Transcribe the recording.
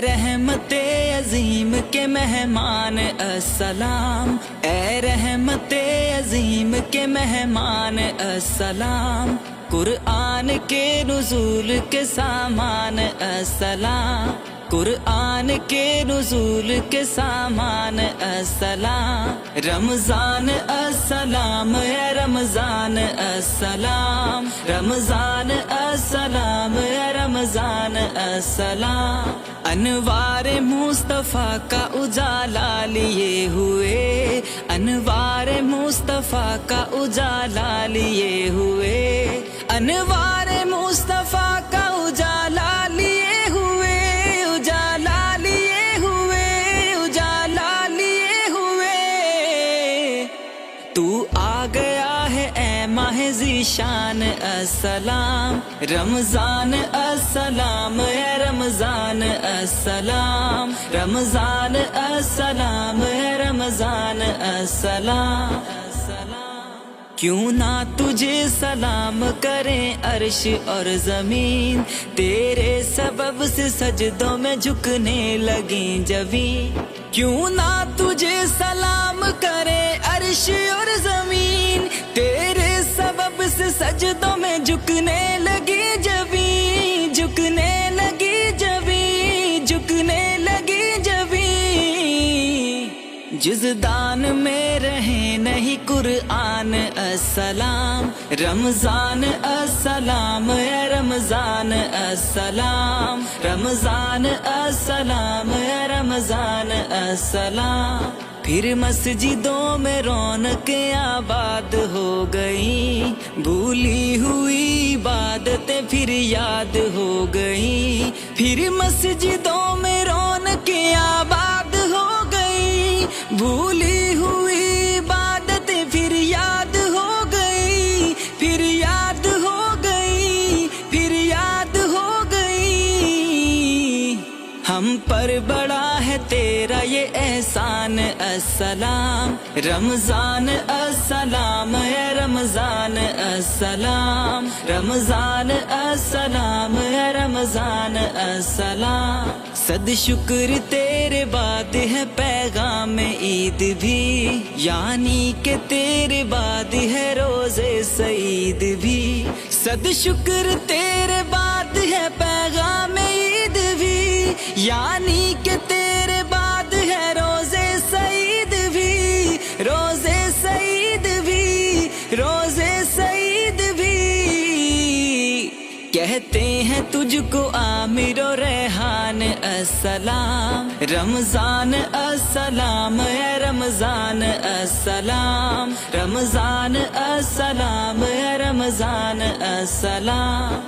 رحمت عظیم کے مہمان السلام، اے رحمت عظیم کے مہمان السلام، قرآن کے نزول کے سامان السلام، قرآن کے نزول کے سامان السلام، رمضان السلام، اے رمضان السلام، رمضان السلام، اے رمضان السلام، انوار مصطفیٰ کا اجالا لیے ہوئے، انوار مصطفیٰ کا اجالا لیے ہوئے، انوار مصطفیٰ کا اجالا لیے ہوئے، اجالا لیے ہوئے، اجالا لیے ہوئے، تو آ گیا ہے اے ماہ ذیشان السلام، رمضان السلام، اے رمضان السلام، رمضان السلام، اے رمضان السلام، کیوں نہ تجھے سلام کریں عرش اور زمین، تیرے سبب سے سجدوں میں جھکنے لگیں جبیں، کیوں نہ تجھے سلام کریں عرش اور زمین، تیرے سبب سے سجدوں میں جھکنے لگی جبیں، جھکنے لگی جبیں، جھکنے لگی جبیں، جزدان میں رہے نہیں قرآن السلام، رمضان السلام، اے رمضان السلام، رمضان السلام، اے رمضان السلام، پھر مسجدوں میں رونق آباد ہو گئی، بھولی ہوئی عبادتیں پھر یاد ہو گئی، پھر مسجدوں میں رونق آباد ہو گئی، بھولی ہوئی عبادتیں پھر یاد ہو گئی، پھر یاد ہو گئی، پھر یاد ہو گئی، ہم پر بڑا ہے تیرا یہ احسان السلام، رمضان السلام، اے رمضان السلام، رمضان السلام، اے رمضان السلام، صد شکر تیرے بعد ہے پیغام عید بھی، یعنی کہ تیرے بعد ہے روزے سعید بھی، صد شکر تیرے بعد ہے پیغام عید بھی، یعنی کہ تیرے بعد ہے روزے سعید بھی، روزے سعید بھی، روزے سعید بھی، کہتے ہیں تجھ کو عامر و ریحان السلام، رمضان السلام، اے رمضان السلام، رمضان السلام، اے رمضان السلام،